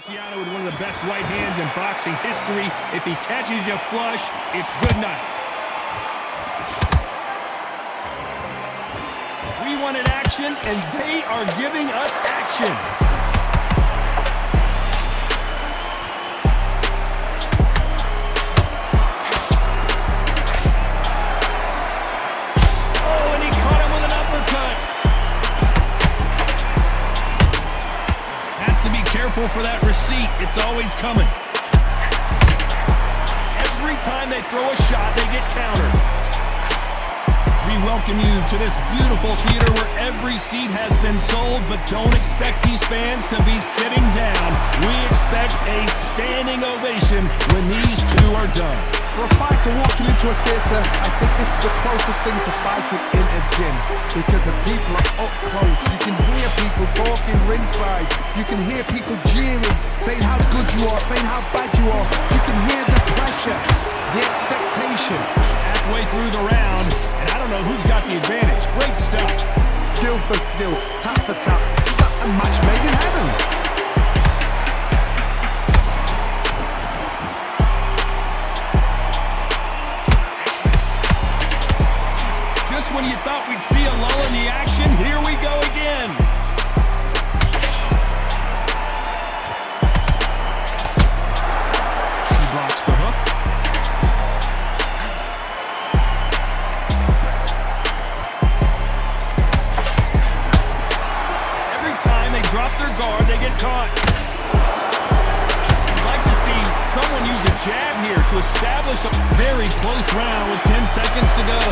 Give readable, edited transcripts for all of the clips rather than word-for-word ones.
With one of the best right hands in boxing history. If he catches you flush, it's good night. We wanted action, and they are giving us action. Oh, and he caught him with an uppercut. Has to be careful for that receipt. It's always coming. Every time they throw a shot, they get countered. We welcome you to this beautiful theater where every seat has been sold, but don't expect these fans to be sitting down. We expect a standing ovation when these two are done. For a fighter walking into a theatre, I think this is the closest thing to fighting in a gym, because the people are up close. You can hear people talking ringside. You can hear people jeering, saying how good you are, saying how bad you are. You can hear the pressure, the expectation. Halfway through the round, and I don't know who's got the advantage. Great stuff. Skill for skill, tap for tap. Just like a match made in heaven. When you thought we'd see a lull in the action, here we go again. He blocks the hook. Every time they drop their guard, they get caught. I'd like to see someone use a jab here to establish a very close round with 10 seconds to go.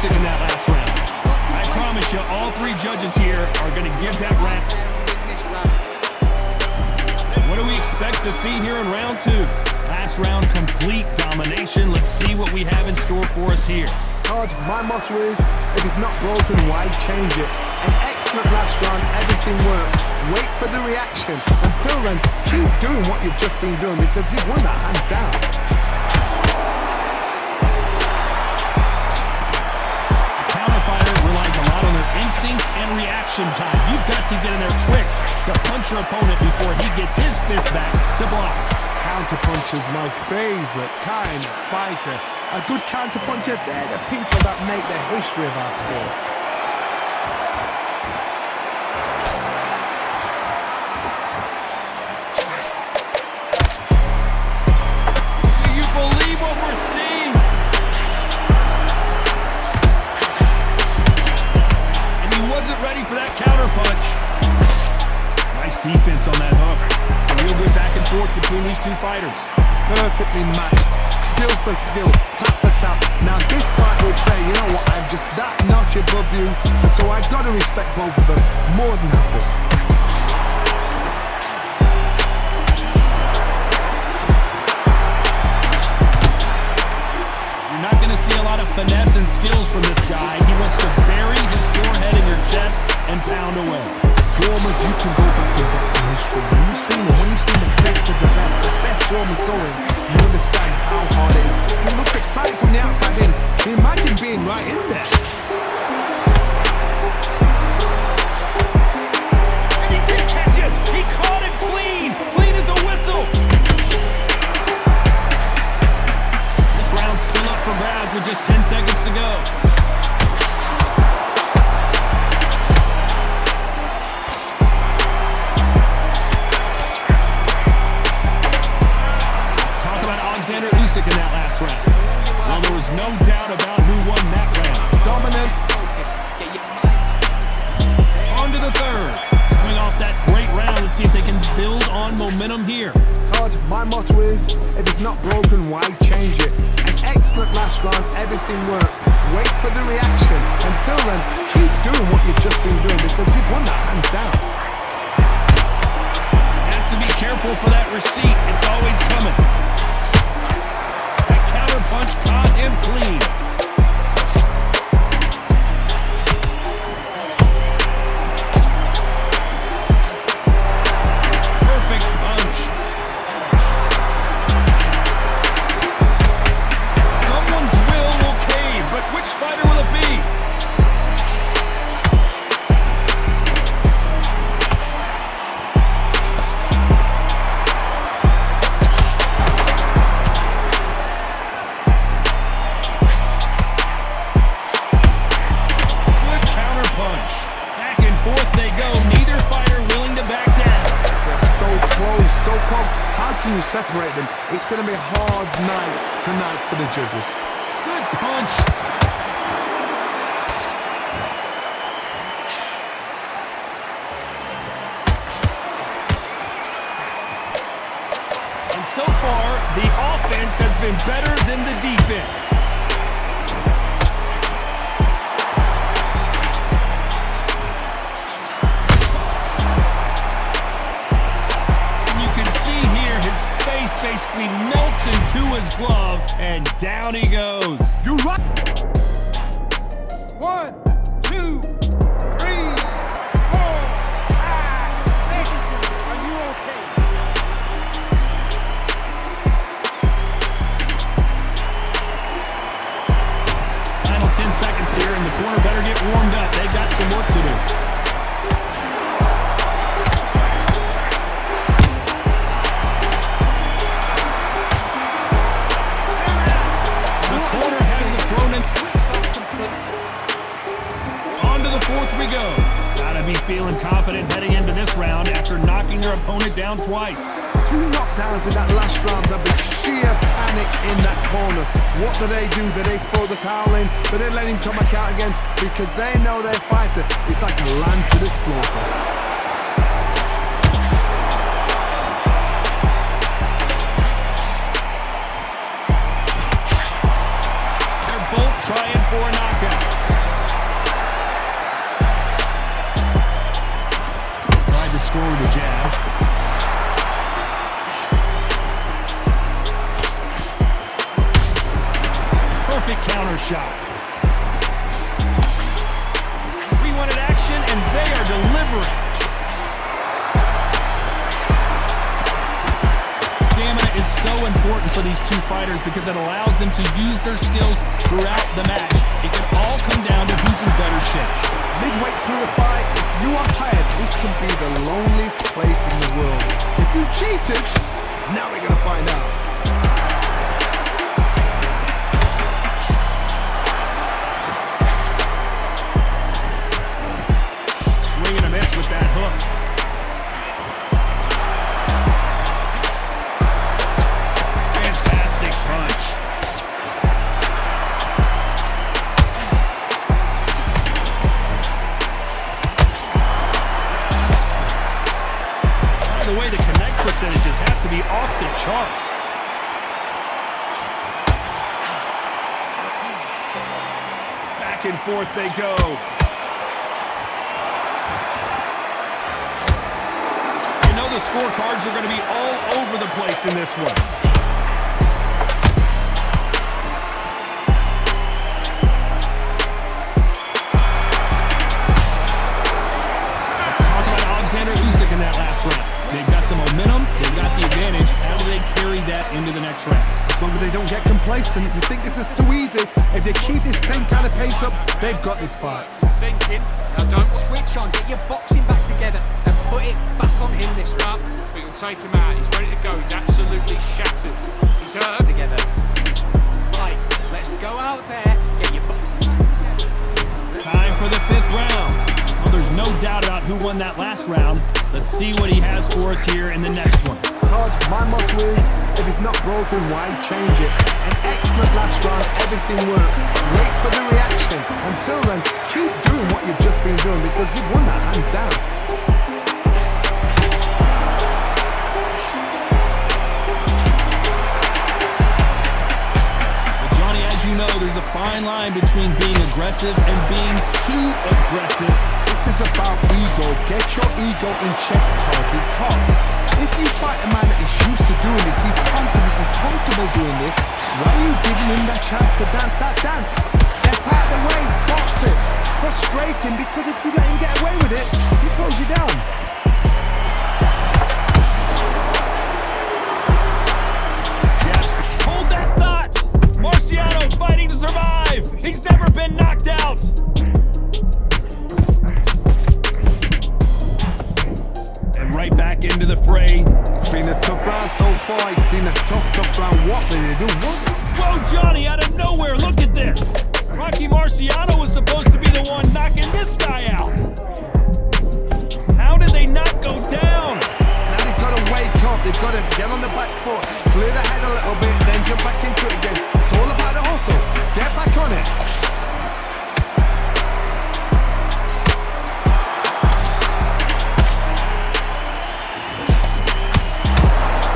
In that last round. I promise you, all three judges here are going to give that round. What do we expect to see here in round two? Last round, complete domination. Let's see what we have in store for us here. Todd, my motto is, if it's not broken, why change it? An excellent last round, everything works. Wait for the reaction. Until then, keep doing what you've just been doing, because you've won that hands down. Instincts and reaction time. You've got to get in there quick to punch your opponent before he gets his fist back to block. Counterpunch is my favorite kind of fighter. A good counterpuncher, they're the people that make the history of our sport. Do you believe what we're seeing? Wasn't ready for that counter punch. Nice defense on that hook. A real good back and forth between these two fighters. Perfectly matched. Skill for skill, tap for tap. Now this fight will say, you know what, I'm just that notch above you, so I've got to respect both of them more than happy. You're not going to see a lot of finesse and skills from this guy. He wants to bury his forehead in your chest and pound away. Swarmers, you can go back and get some history. When you've seen the best of the best swarmers going, you understand how hard it is. He looks excited from the outside in. Imagine being right in there. And he did catch him. He caught him clean. Clean as a whistle. This round's still up for grabs with just 10 seconds to go. In that last round. Well, there was no doubt about who won that round. Dominant. On to the third. Coming off that great round, let's see if they can build on momentum here. Todd, my motto is, if it's not broken, why change it? An excellent last round, everything works. Wait for the reaction. Until then, keep doing what you've just been doing, because you've won that hands down. Has to be careful for that receipt. It's always coming. Punch caught him clean. Perfect punch. can you separate them? It's going to be a hard night tonight for the judges. Good punch. And so far, the offense has been better than the defense. Basically melts into his glove, and down he goes. You right. 1, 2, 3, 4, 5 seconds. Are you okay? Final 10 seconds here, and the corner better get warmed up. They've got some work to do. Fourth we go. Gotta be feeling confident heading into this round after knocking their opponent down twice. 2 knockdowns in that last round. There'll be sheer panic in that corner. What do? Do they throw the towel in? Do they let him come back out again? Because they know their fighter is like a lamb to the slaughter. They're both trying for a knockout. Score with a jab. Perfect counter shot. We wanted action, and they are delivering. Stamina is so important for these two fighters because it allows them to use their skills throughout the match. It can all come down to who's in better shape. Midway through the fight, if you are tired, this can be the loneliest place in the world. If you cheated, now we're gonna find out. Swing and a miss with that hook. Fantastic punch. The way the connect percentages have to be off the charts. Back and forth they go. You know the scorecards are going to be all over the place in this one. In that last round. They've got the momentum, they've got the advantage. How do they carry that into the next round? As long as they don't get complacent, you think this is too easy. If they keep this same kind of pace up, they've got this fight. Thinking, now don't switch on, get your boxing back together and put it back on him this round. But you'll take him out, he's ready to go, he's absolutely shattered. He's hurt. Together. Right, let's go out there, get your boxing back together. Time for the 5th round. Well, there's no doubt about who won that last round. Let's see what he has for us here in the next one. Todd, my motto is, if it's not broken, why change it? An excellent last round, everything works. Wait for the reaction. Until then, keep doing what you've just been doing because you've won that hands down. Well, Johnny, as you know, there's a fine line between being aggressive and being too aggressive. This is about ego. Get your ego in check, Todd, because if you fight a man that is used to doing this, he's confident and comfortable doing this, why are you giving him that chance to dance that dance? Step out of the way, box it. Frustrating, because if you let him get away with it, he throws you down. Jabs. Hold that thought! Marciano fighting to survive! He's never been knocked out! Right back into the fray. It's been a tough round so far. It's been a tough round. What did they do? Whoa, Johnny, out of nowhere, look at this. Rocky Marciano was supposed to be the one knocking this guy out. How did they not go down? Now they've got to wake up. They've got to get on the back foot, clear the head a little bit, then jump back into it again. It's all about the hustle. Get back on it.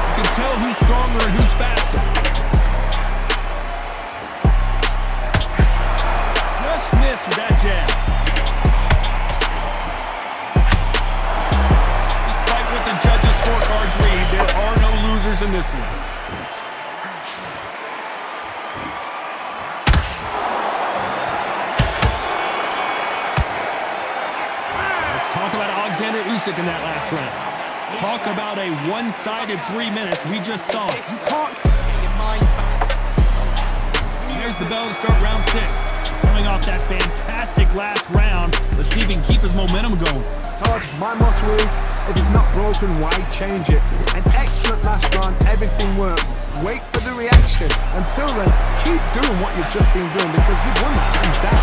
You can tell who's stronger and who's faster. Just missed with that jab. Despite what the judges' scorecards read, there are no losers in this one. Let's talk about Alexander Usyk in that last round. Talk about a one-sided 3 minutes we just saw. You can't. Get your mind back. There's the bell to start round 6. Coming off that fantastic last round, let's see if he can keep his momentum going. Todd, my motto is, if it's not broken, why change it? An excellent last round, everything worked. Wait for the reaction. Until then, keep doing what you've just been doing because you've won that hands down.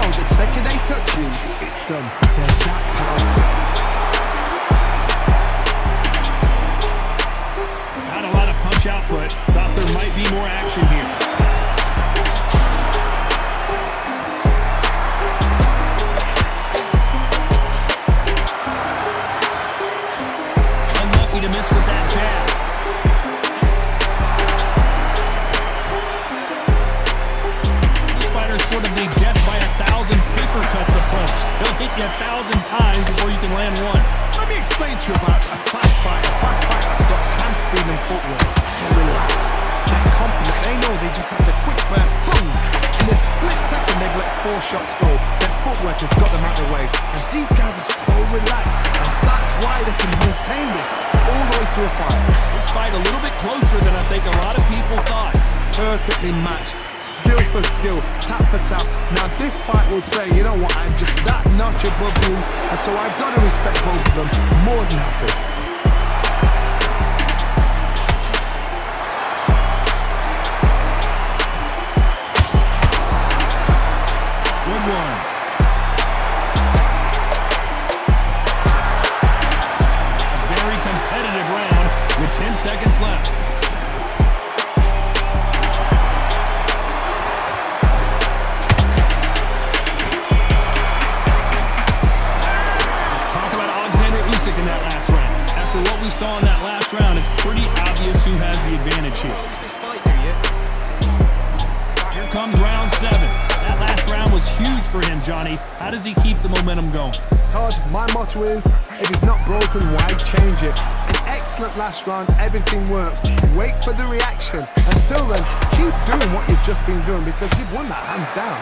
The second they touch you, it's done. They're that powerful. Not a lot of punch output. Thought there might be more action here. Unlucky to miss with that jab. This fighter's sort of the death by 1,000 paper cuts approach. He'll hit you 1,000 times before you can land one. Let me explain to you about a fast fight. A fast fight that's got hand speed and footwork. They're relaxed. They're confident. They know they just have the quick burst. Boom! In a split second, they've let 4 shots go. Their footwork has got them out of the way. And these guys are so relaxed. And that's why they can maintain this all the way through a fight. This fight a little bit closer than I think a lot of people thought. Perfectly matched. Skill for skill, tap for tap. Now this fight will say, you know what, I'm just that notch above you, and so I've got to respect both of them more than happy. 1-1. A very competitive round with 10 seconds left. In that last round. After what we saw in that last round, it's pretty obvious who has the advantage here. Here comes round 7. That last round was huge for him, Johnny. How does he keep the momentum going? Todd, my motto is, if it's not broken, why change it? An excellent last round, everything works. Wait for the reaction. Until then, keep doing what you've just been doing because you've won that hands down.